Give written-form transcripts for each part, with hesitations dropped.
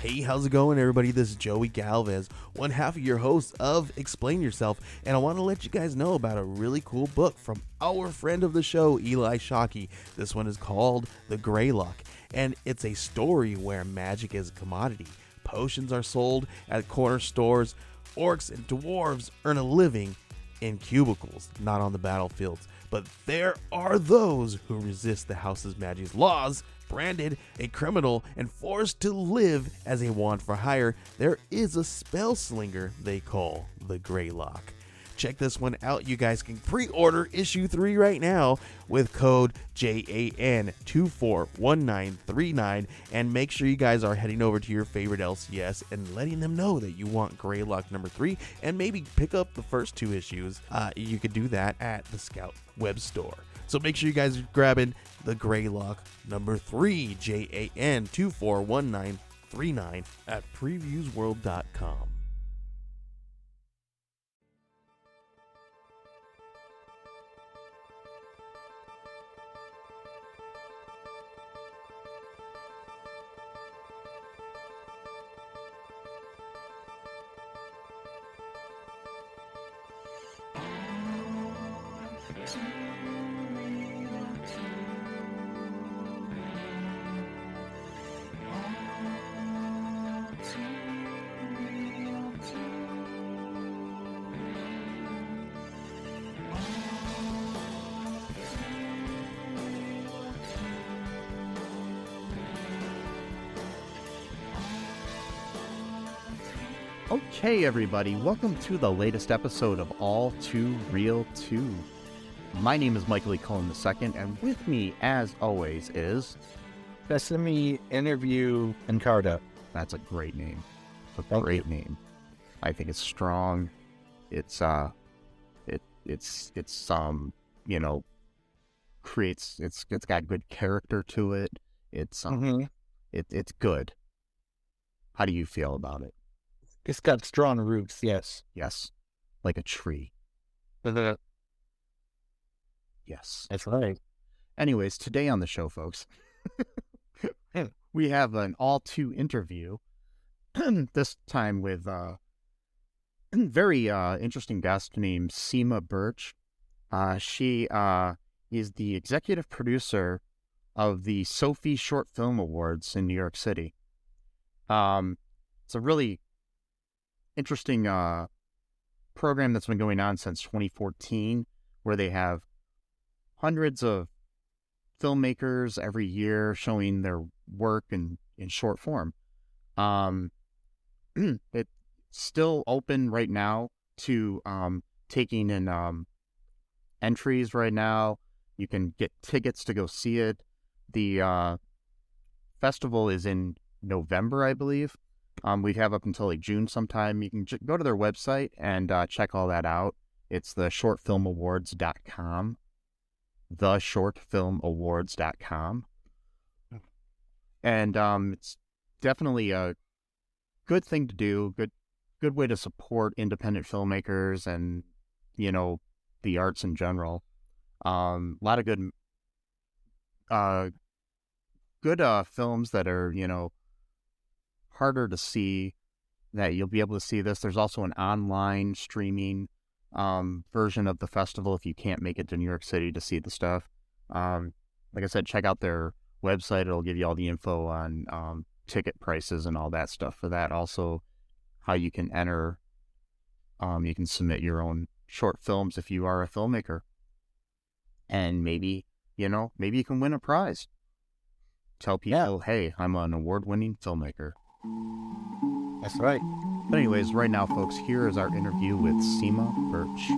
Hey, how's it going, everybody? This is Joey Galvez, one half of your host of Explain Yourself, and I want to let you guys know about a really cool book from our friend of the show, Eli Shockey. This one is called The Greylock, and it's a story where magic is a commodity. Potions are sold at corner stores. Orcs and dwarves earn a living in cubicles, not on the battlefields. But there are those who resist the house's magic's laws. Branded a criminal and forced to live as a wand for hire, there is a spell slinger they call the Greylock. Check this one out. You guys can pre-order issue 3 right now with code JAN241939, and make sure you guys are heading over to your favorite LCS and letting them know that you want Greylock number 3, and maybe pick up the first 2 issues. You could do that at the Scout web store. So make sure you guys are grabbing the Greylock number 3, JAN241939 at previewsworld.com. Okay, everybody, welcome to the latest episode of All Too Real 2. My name is Michael E. Cullen II, and with me, as always, is... Sesame Interview Encarta. That's a great name. It's a great name. I think it's strong. It's creates, it's got good character to it. It's good. How do you feel about it? It's got strong roots, yes. Yes. Like a tree. Yes. That's right. Anyways, today on the show, folks, we have an all-two interview, this time with a very interesting guest named CiMa Birch. She is the executive producer of the Sofies Short Film Awards in New York City. It's a really interesting program that's been going on since 2014, where they have hundreds of filmmakers every year showing their work in short form. It's still open right now to taking in entries right now. You can get tickets to go see it. The festival is in November, I believe. We have up until like June sometime. You can go to their website and check all that out. It's the shortfilmawards.com. theshortfilmawards.com. And it's definitely a good thing to do, good way to support independent filmmakers and, the arts in general. A lot of good films that are, harder to see, that you'll be able to see this. There's also an online streaming version of the festival if you can't make it to New York City to see the stuff. Like I said, check out their website. It'll give you all the info on ticket prices and all that stuff for that. Also, how you can enter. You can submit your own short films if you are a filmmaker. And maybe you can win a prize. Tell people, hey, I'm an award-winning filmmaker. That's right. But anyways, right now, folks, here is our interview with CiMa Birch.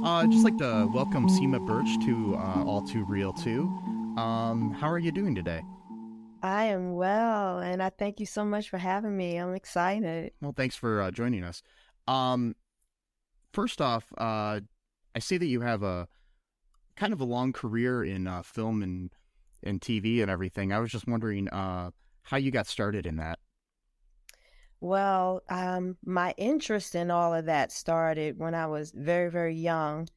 I'd just like to welcome CiMa Birch to All Too Real 2. How are you doing today? I am well, and I thank you so much for having me. I'm excited. Well, thanks for joining us. First off, I see that you have a kind of a long career in film and TV and everything. I was just wondering how you got started in that. Well, my interest in all of that started when I was very, very young.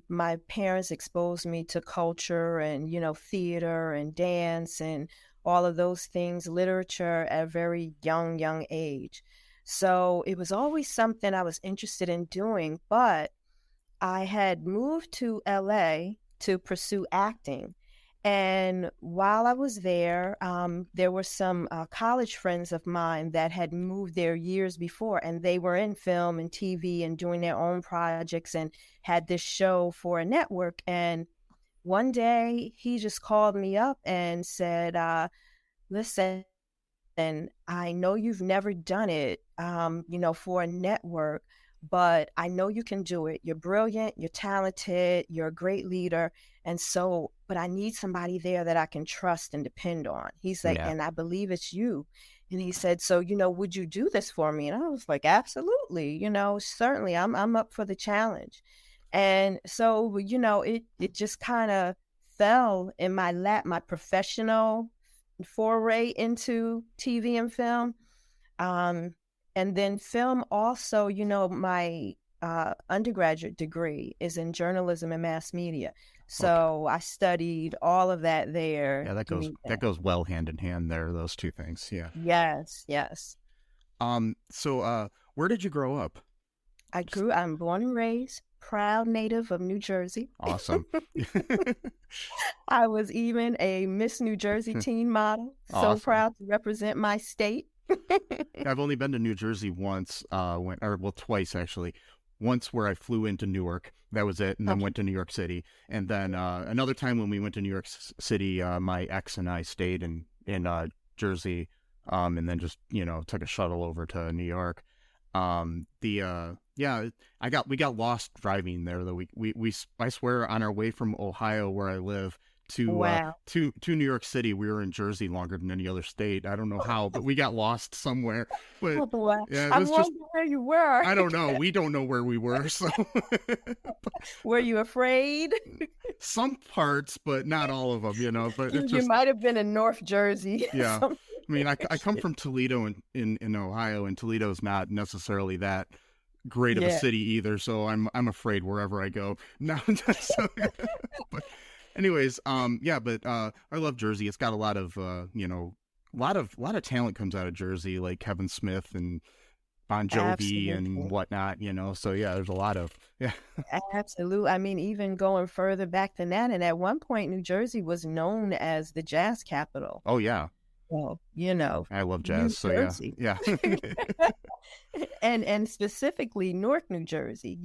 My parents exposed me to culture and, theater and dance and all of those things, literature at a very young age. So it was always something I was interested in doing, but I had moved to LA to pursue acting. And while I was there, there were some college friends of mine that had moved there years before, and they were in film and TV and doing their own projects and had this show for a network. And one day he just called me up and said, listen, I know you've never done it, for a network, but I know you can do it. You're brilliant, you're talented, you're a great leader. And so, but I need somebody there that I can trust and depend on. He's like, Yeah. and I believe it's you. And he said, so, would you do this for me? And I was like, absolutely, certainly I'm up for the challenge. And so, it just kind of fell in my lap, my professional foray into TV and film. And then film also, my undergraduate degree is in journalism and mass media. So I studied all of that there. Yeah, that goes well hand in hand there, those two things. Yeah. Yes. So where did you grow up? I'm born and raised, proud native of New Jersey. Awesome. I was even a Miss New Jersey teen model. Awesome. So proud to represent my state. I've only been to New Jersey once, twice actually. Once where I flew into Newark, that was it, and then went to New York City. And then another time when we went to New York City, my ex and I stayed in Jersey, and then just took a shuttle over to New York. We got lost driving there though. I swear on our way from Ohio where I live to New York City, we were in Jersey longer than any other state. I don't know how, but we got lost somewhere. But yeah, I wonder where you were. I don't know. We don't know where we were. So were you afraid? Some parts, but not all of them. But you might have been in North Jersey. Yeah. I mean, I come from Toledo in Ohio, and Toledo's not necessarily that great of a city either. So I'm afraid wherever I go. No, but anyways, I love Jersey. It's got a lot of a lot of talent comes out of Jersey, like Kevin Smith and Bon Jovi. Absolutely. And whatnot. So yeah, there's a lot of Absolutely. I mean, even going further back than that, and at one point, New Jersey was known as the jazz capital. Oh yeah. Well, I love jazz, so yeah. and specifically Newark, New Jersey,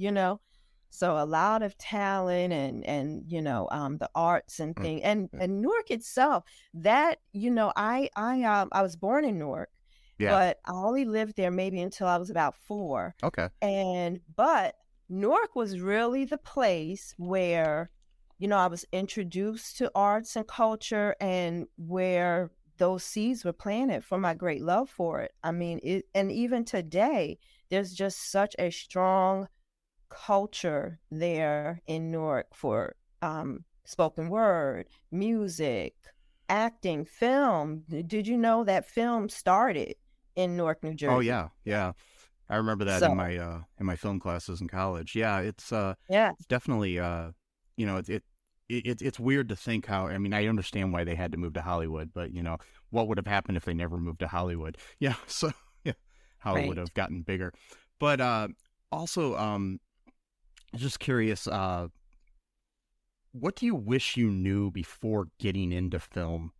so a lot of talent and the arts and things, and Newark itself. That I was born in Newark, but I only lived there maybe until I was about 4. Okay. But Newark was really the place where I was introduced to arts and culture, and where those seeds were planted for my great love for it. I mean, and even today, there's just such a strong culture there in Newark for spoken word, music, acting, film. Did you know that film started in Newark, New Jersey? Oh yeah. I remember that in my film classes in college. Yeah, it's definitely It's weird to think how, I mean, I understand why they had to move to Hollywood, but, what would have happened if they never moved to Hollywood? Yeah, so, how it would have gotten bigger. But also, just curious, what do you wish you knew before getting into film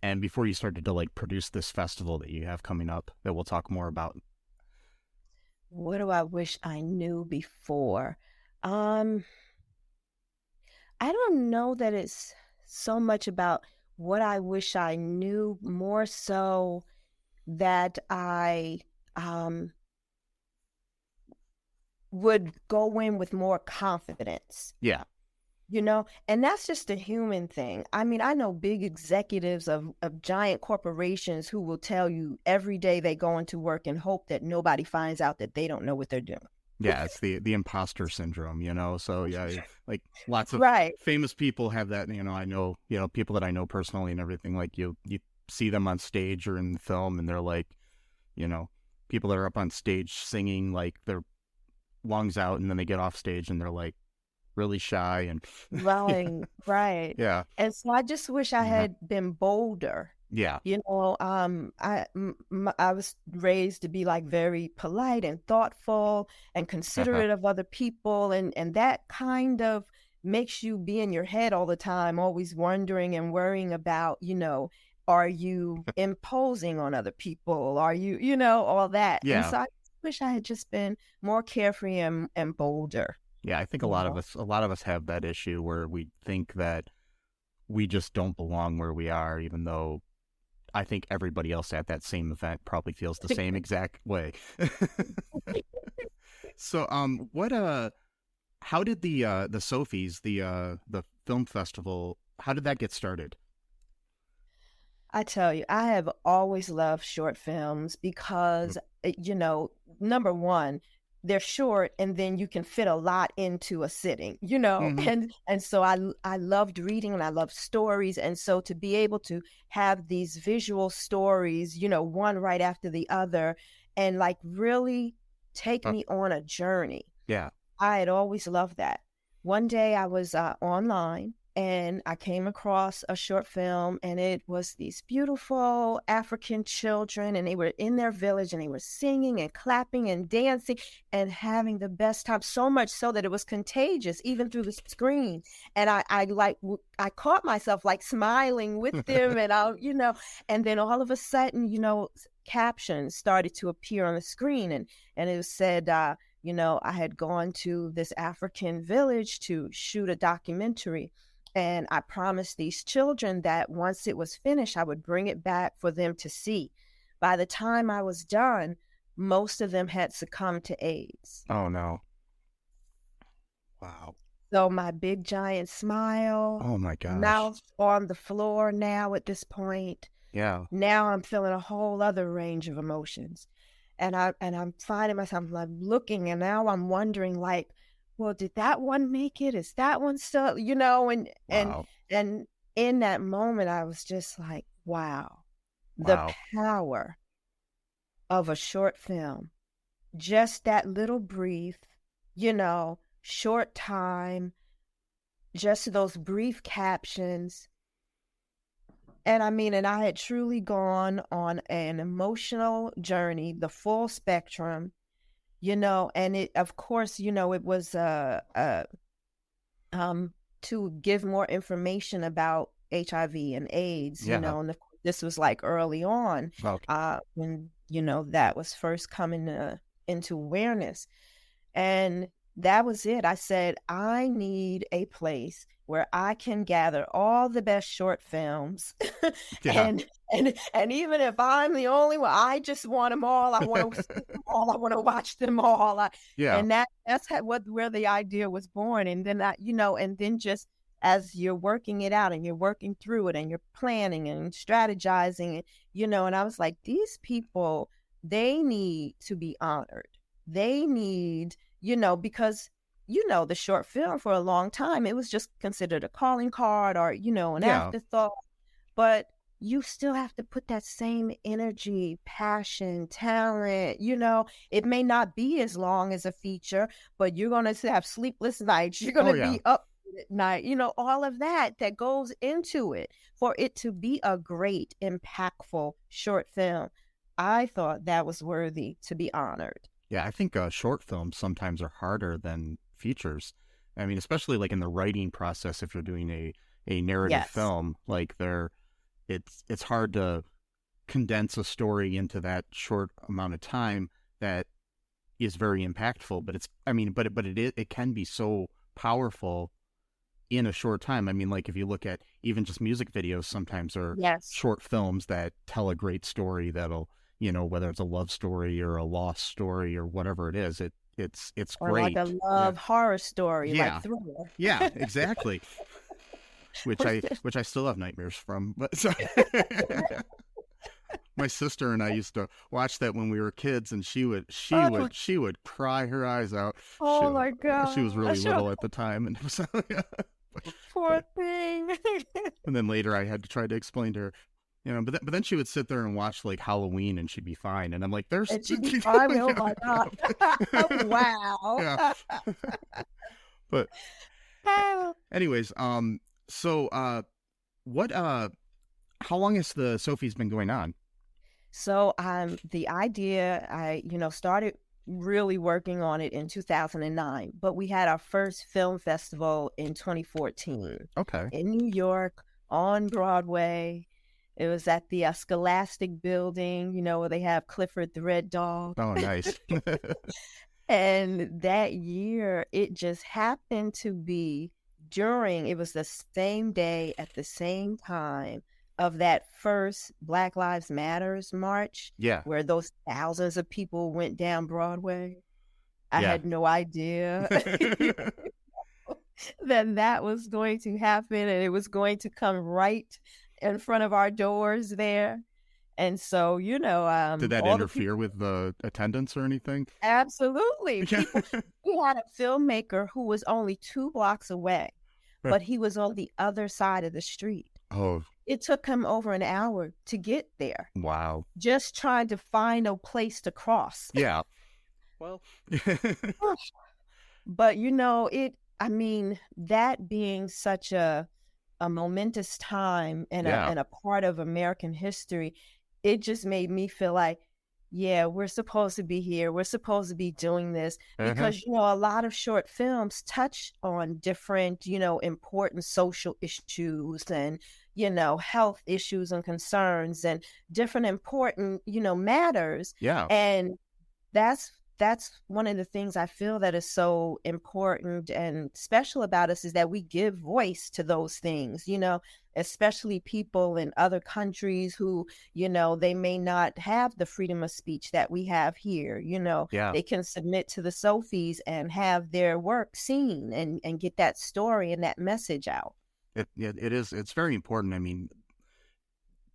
and before you started to, produce this festival that you have coming up that we'll talk more about? What do I wish I knew before? I don't know that it's so much about what I wish I knew, more so that I would go in with more confidence. Yeah. And that's just a human thing. I mean, I know big executives of giant corporations who will tell you every day they go into work and hope that nobody finds out that they don't know what they're doing. Yeah, it's the imposter syndrome, so yeah, lots of famous people have that, I know, people that I know personally and everything, you see them on stage or in the film and they're people that are up on stage singing their lungs out, and then they get off stage and they're really shy and Right, right. yeah, And so I just wish I yeah, had been bolder. yeah, You know, I was raised to be like very polite and thoughtful and uh-huh, considerate of other people, and that kind of makes you be in your head all the time, always wondering and worrying about, are you imposing on other people? Are you, all that. And yeah, so I wish I had just been more carefree and bolder, yeah. I think you know. a lot of us have that issue where we think that we just don't belong where we are, even though I think everybody else at that same event probably feels the same exact way. So, how did the Sofies, the film festival, how did that get started? I tell you, I have always loved short films Mm, because, number one, they're short and then you can fit a lot into a sitting, mm-hmm. and so I loved reading and I loved stories. And so to be able to have these visual stories, one right after the other, and like really take Uh, me on a journey. yeah. I had always loved that. One day I was online and I came across a short film, and it was these beautiful African children, and they were in their village and they were singing and clapping and dancing and having the best time, so much so that it was contagious even through the screen. And I caught myself like smiling with them, and and then all of a sudden, captions started to appear on the screen, and it said, I had gone to this African village to shoot a documentary. And I promised these children that once it was finished, I would bring it back for them to see. By the time I was done, most of them had succumbed to AIDS. Oh no. Wow. So my big giant smile, Oh my gosh. mouth on the floor now at this point. Yeah. Now I'm feeling a whole other range of emotions. And I'm finding myself like looking, and now I'm wondering like, well, did that one make it? Is that one still, and Wow. and in that moment I was just like, wow, the Wow. power of a short film. Just that little brief, short time, just those brief captions. And I had truly gone on an emotional journey, the full spectrum, and it, of course, it was to give more information about HIV and AIDS, Yeah. and this was like early on, Okay. when, that was first coming into awareness. And that was it. I said, I need a place where I can gather all the best short films. Yeah. and even if I'm the only one, I just want them all. I want to see them all. I want to watch them all. Yeah. And where the idea was born. And then and then just as you're working it out and you're working through it and you're planning and strategizing, and I was like, these people, they need to be honored. They need, because, the short film for a long time, it was just considered a calling card or, an Yeah. afterthought. But you still have to put that same energy, passion, talent, it may not be as long as a feature, but you're going to have sleepless nights. You're going Oh to yeah. be up at night, all of that goes into it for it to be a great, impactful short film. I thought that was worthy to be honored. Yeah. I think short films sometimes are harder than features. I mean, especially like in the writing process, if you're doing a narrative Yes. film, like it's hard to condense a story into that short amount of time that is very impactful. But it can be so powerful in a short time. I mean, like if you look at even just music videos, sometimes are Yes. short films that tell a great story that'll, whether it's a love story or a lost story or whatever it is, it's Or great. like a love horror story, Yeah. like Thriller. Yeah, exactly. which I still have nightmares from. But so, my sister and I used to watch that when we were kids, and she would cry her eyes out. Oh my God. She was really little at the time, and it was, Poor thing. and then later I had to try to explain to her, but then she would sit there and watch like Halloween, and she'd be fine. And I'm like, there's And she'd be fine. Oh my God. Wow. Yeah. But Anyways, what how long has the Sofies been going on? So the idea, started really working on it in 2009, but we had our first film festival in 2014 Okay. in New York on Broadway. It was at the Scholastic building, where they have Clifford the Red Dog. Oh, nice. And that year, it just happened to be it was the same day at the same time of that first Black Lives Matters march, Yeah. where those thousands of people went down Broadway. I Yeah. had no idea that was going to happen, and it was going to come right in front of our doors there. And so, Did that interfere with the attendance or anything? Absolutely. We had a filmmaker who was only 2 blocks away, but he was on the other side of the street. Oh, It took him over an hour to get there, wow. just trying to find a place to cross. Yeah. Well, But that being such a momentous time and a part of American history, it just made me feel like, yeah, we're supposed to be here. We're supposed to be doing this because, a lot of short films touch on different, important social issues and, health issues and concerns and different important, matters. Yeah. And that's one of the things I feel that is so important and special about us is that we give voice to those things, especially people in other countries who, they may not have the freedom of speech that we have here. They can submit to the Sofies and have their work seen and get that story and that message out. It is. It's very important. I mean,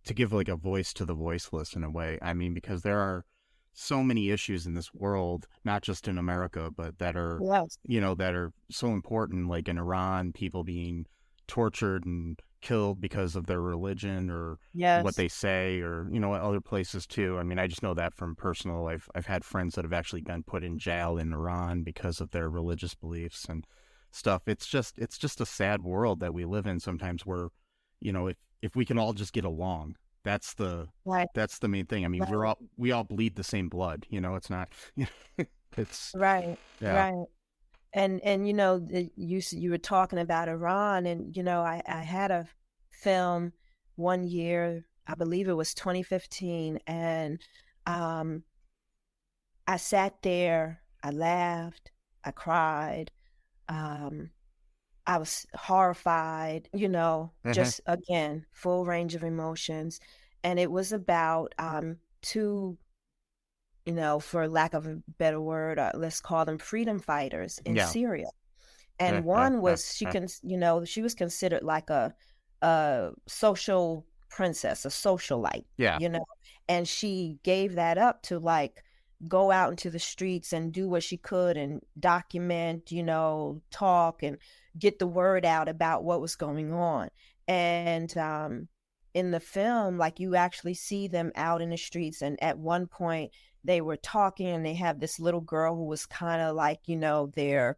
to give like a voice to the voiceless in a way. I mean, because there are so many issues in this world, not just in America, but that are, that are so important, like in Iran, people being tortured and killed because of their religion or what they say, or, other places too. I mean, I just know that from personal life. I've had friends that have actually been put in jail in Iran because of their religious beliefs and stuff. It's just a sad world that we live in sometimes where, if we can all just get along, that's the main thing. I mean, we all bleed the same blood, it's not, it's right. And you were talking about Iran, and I had a film one year, I believe it was 2015, and I sat there, I laughed, I cried, I was horrified, just again, full range of emotions. And it was about two, for lack of a better word, let's call them freedom fighters in Syria. And one was, she was considered like a social princess, a socialite, and she gave that up to like go out into the streets and do what she could and document, talk and get the word out about what was going on. And in the film, like you actually see them out in the streets. And at one point they were talking and they have this little girl who was kind of like, their,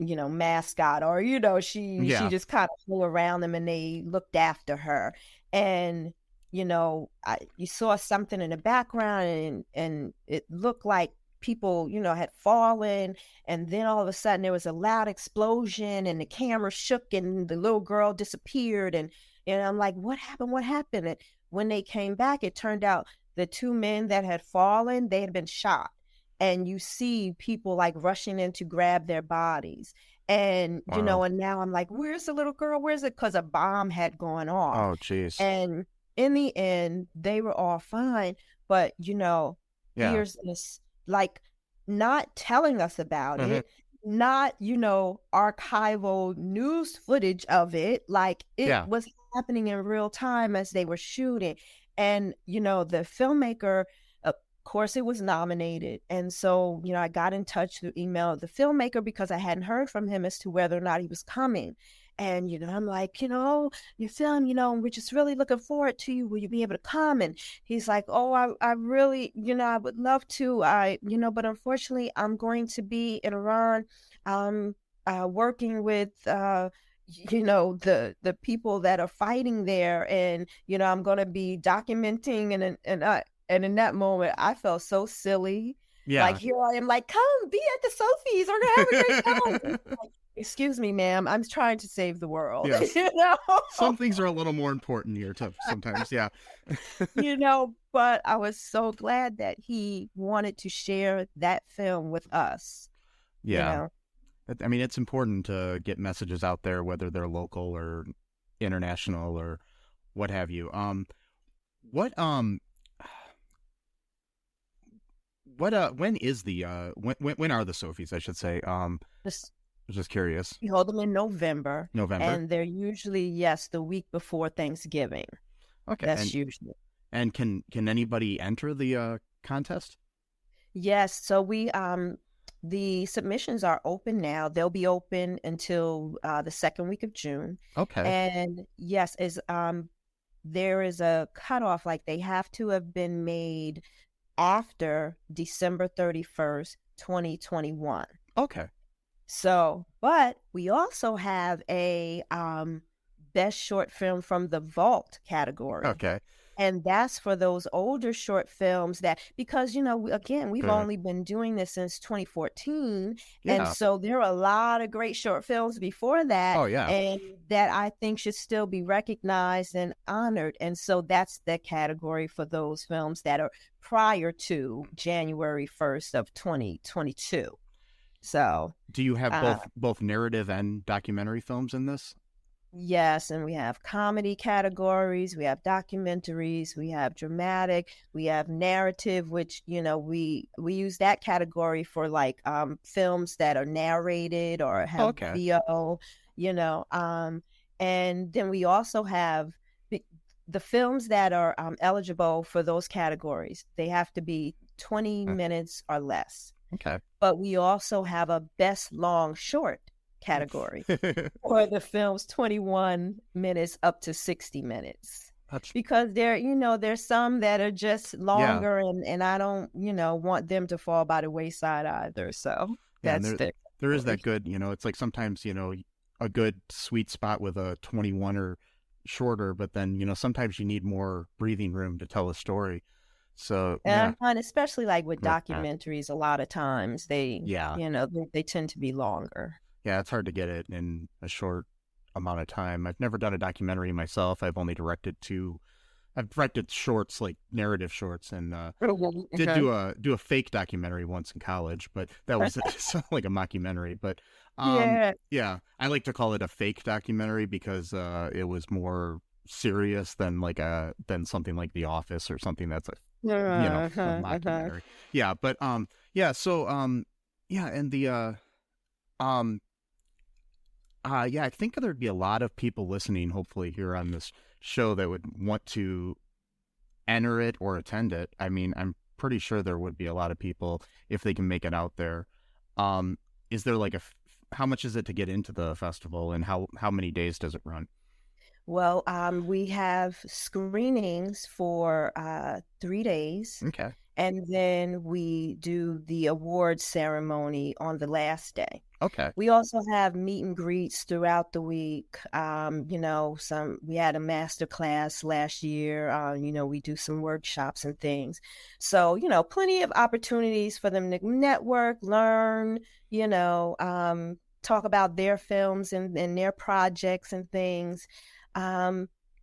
mascot, or, she just kind of flew around them and they looked after her. And, you saw something in the background and it looked like people, had fallen. And then all of a sudden there was a loud explosion and the camera shook and the little girl disappeared. And I'm like, what happened? And when they came back, it turned out the 2 men that had fallen, they had been shot. And you see people like rushing in to grab their bodies. And, and now I'm like, where's the little girl? Where's it? Because a bomb had gone off. Oh, jeez. And in the end, they were all fine. But, here's this, like, not telling us about it, not, archival news footage of it. Like, it was happening in real time as they were shooting. And, the filmmaker, of course, it was nominated. And so, I got in touch through email the filmmaker because I hadn't heard from him as to whether or not he was coming. And, I'm like, your film, we're just really looking forward to you. Will you be able to come? And he's like, oh, I really, I would love to, but unfortunately I'm going to be in Iran. working with the people that are fighting there, and I'm going to be documenting, and in that moment I felt so silly. Like, Yeah. here I am, like, come be at the Sofies, we're gonna have a great time. Like, excuse me, ma'am, I'm trying to save the world. Yes. Some things are a little more important here sometimes. Yeah. But I was so glad that he wanted to share that film with us. Yeah. I mean, it's important to get messages out there, whether they're local or international or what have you. What when is the when are the Sofies, I should say? Just, I was just curious. we hold them in November. November. And they're usually, yes, the week before Thanksgiving. Okay. That's usually. And can anybody enter the contest? Yes. So the submissions are open now. They'll be open until the second week of June. Okay. And yes, there is a cutoff, like they have to have been made after December 31st, 2021. Okay. So, but we also have a best short film from the vault category. Okay. And that's for those older short films that, because, again, we've Good. only been doing this since 2014. Yeah. And so there are a lot of great short films before that. Oh, yeah. And that I think should still be recognized and honored. And so that's the category for those films that are prior to January 1st of 2022. So do you have both narrative and documentary films in this? Yes, and we have comedy categories, we have documentaries, we have dramatic, we have narrative, which we use that category for like films that are narrated or have VO, and then we also have the films that are eligible for those categories. They have to be 20 minutes or less. Okay. But we also have a best long short category for the films 21 minutes up to 60 minutes. Because there's some that are just longer, and I don't want them to fall by the wayside either. So that's there is that good, it's like sometimes a good sweet spot with a 21 or shorter, but then sometimes you need more breathing room to tell a story. So and especially like with documentaries, a lot of times they they tend to be longer. Yeah, it's hard to get it in a short amount of time. I've never done a documentary myself. I've only directed shorts, like narrative shorts, and did do a fake documentary once in college, but that was like a mockumentary. But yeah, I like to call it a fake documentary because it was more serious than than something like The Office or something that's a mockumentary. Yeah, but so and the I think there'd be a lot of people listening, hopefully, here on this show that would want to enter it or attend it. I mean, I'm pretty sure there would be a lot of people if they can make it out there. Is there how much is it to get into the festival, and how many days does it run? Well, we have screenings for 3 days. Okay. And then we do the awards ceremony on the last day. Okay. We also have meet and greets throughout the week. We had a master class last year. We do some workshops and things. So, plenty of opportunities for them to network, learn, talk about their films and their projects and things.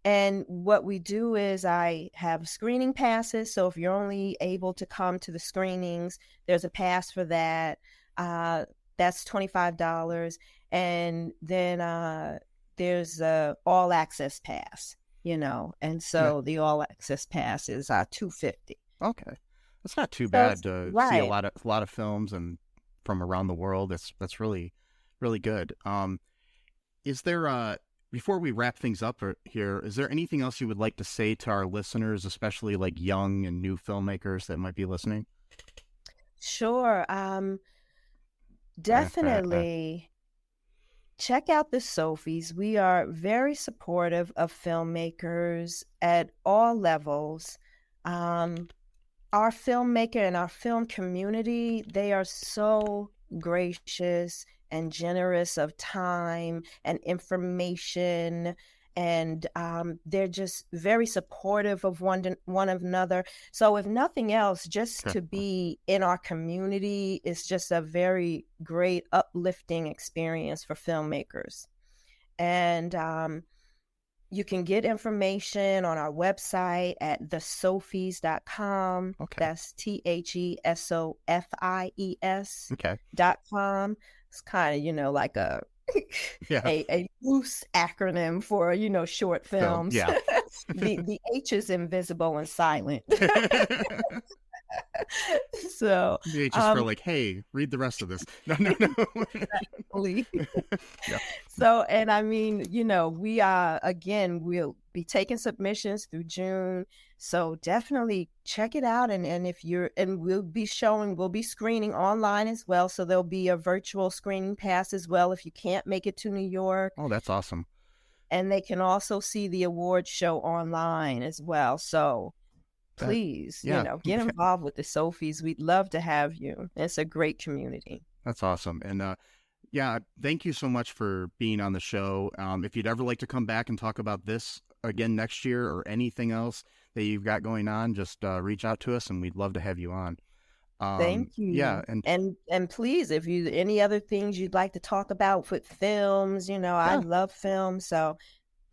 And what we do is I have screening passes. So if you're only able to come to the screenings, there's a pass for that. That's $25. And then there's a all access pass, and so the all access pass is $250. Okay. That's not too bad to see a lot of films and from around the world. That's really, really good. Is there before we wrap things up here, is there anything else you would like to say to our listeners, especially like young and new filmmakers that might be listening? Sure. Definitely check out the Sofies. We are very supportive of filmmakers at all levels. Our filmmaker and our film community, they are so gracious and generous of time and information. And they're just very supportive of one another. So if nothing else, just to be in our community is just a very great uplifting experience for filmmakers. And you can get information on our website at thesofies.com. Okay. That's TheSofies.com. Okay. It's kind of, like a Yeah. a loose acronym for, short films. Yeah. The H is invisible and silent. So The H is for like, hey, read the rest of this. No. exactly. Yeah. So, and I mean, we are, again, we'll be taking submissions through June. So definitely check it out. And we'll be screening online as well. So there'll be a virtual screening pass as well if you can't make it to New York. Oh, that's awesome. And they can also see the award show online as well. So please, get involved with the Sofies. We'd love to have you. It's a great community. That's awesome. And thank you so much for being on the show. If you'd ever like to come back and talk about this again next year or anything else that you've got going on, just reach out to us and we'd love to have you on. Thank you. Yeah. And please, if you any other things you'd like to talk about with films, I love films. So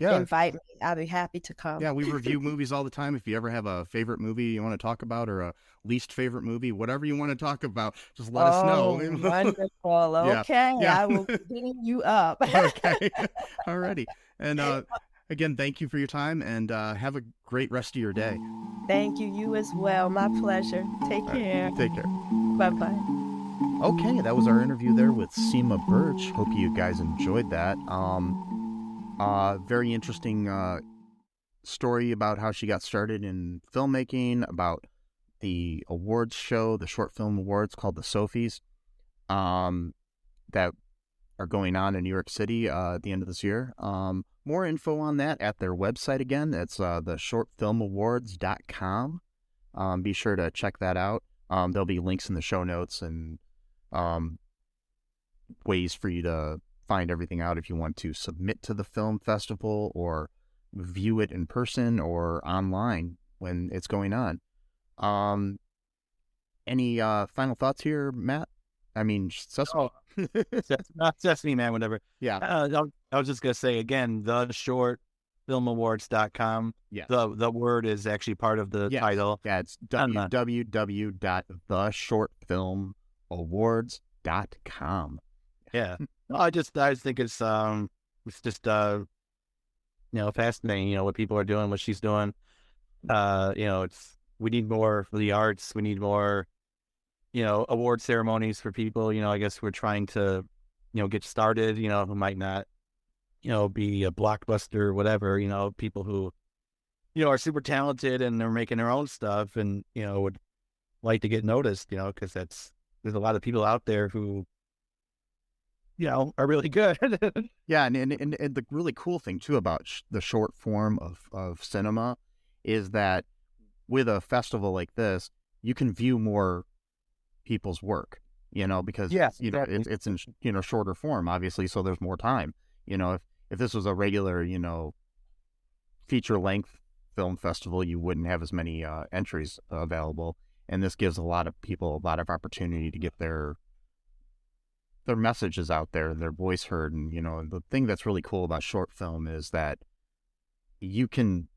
invite me. I'll be happy to come. Yeah, we review movies all the time. If you ever have a favorite movie you want to talk about or a least favorite movie, whatever you want to talk about, just let us know. Wonderful. Okay. Yeah. I will be hitting you up. Okay. Alrighty. And again, thank you for your time and have a great rest of your day. Thank you. You as well. My pleasure. Take care. Take care. Bye-bye. Okay, that was our interview there with CiMa Birch. Hope you guys enjoyed that. Very interesting story about how she got started in filmmaking, about the awards show, the short film awards called the Sofies, that are going on in New York City at the end of this year. More info on that at their website again. It's the shortfilmawards.com. Be sure to check that out. There'll be links in the show notes and ways for you to find everything out if you want to submit to the film festival or view it in person or online when it's going on. Any final thoughts here, Matt? I mean, Cecil? Not Sesame Man, whatever. Yeah. I was just going to say, again, the shortfilmawards.com. Yeah. The word is actually part of the title. Yeah, it's www.theshortfilmawards.com. Yeah. I just think it's just fascinating, what people are doing, what she's doing. We need more for the arts. We need more, award ceremonies for people. I guess we're trying to, get started, who might not, be a blockbuster or whatever, people who, are super talented and they're making their own stuff and, would like to get noticed, because there's a lot of people out there who, are really good. Yeah, and the really cool thing, too, about the short form of cinema is that with a festival like this, you can view more people's work, because, it's in, shorter form, obviously, so there's more time. If this was a regular, feature-length film festival, you wouldn't have as many entries available, and this gives a lot of people a lot of opportunity to get their messages out there, their voice heard. And, the thing that's really cool about short film is that you can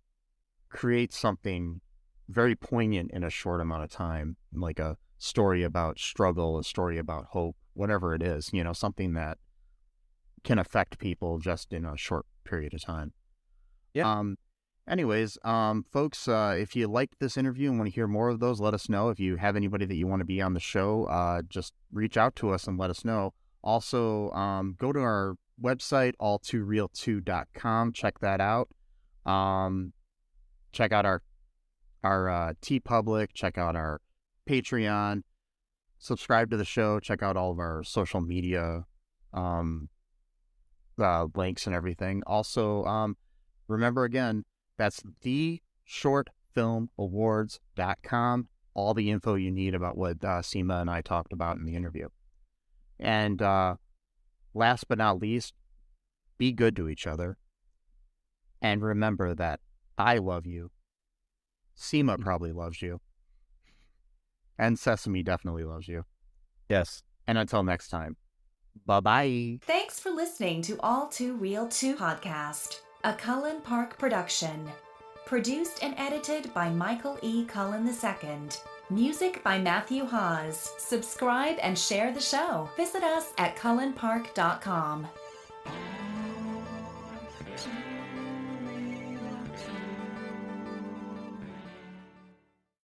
create something very poignant in a short amount of time, like a story about struggle, a story about hope, whatever it is, something that can affect people just in a short period of time. Yeah. Anyways, folks, if you liked this interview and want to hear more of those, let us know. If you have anybody that you want to be on the show, just reach out to us and let us know. Also, go to our website, all2real2.com. Check that out. Check out our TeePublic. Check out our Patreon. Subscribe to the show. Check out all of our social media links and everything. Also, remember again, that's theshortfilmawards.com. All the info you need about what CiMa and I talked about in the interview. And last but not least, be good to each other. And remember that I love you. CiMa probably loves you. And Sesame definitely loves you. Yes. And until next time, bye-bye. Thanks for listening to All Too Real 2 podcast, a Cullen Park production. Produced and edited by Michael E. Cullen II. Music by Matthew Hawes. Subscribe and share the show. Visit us at cullenpark.com.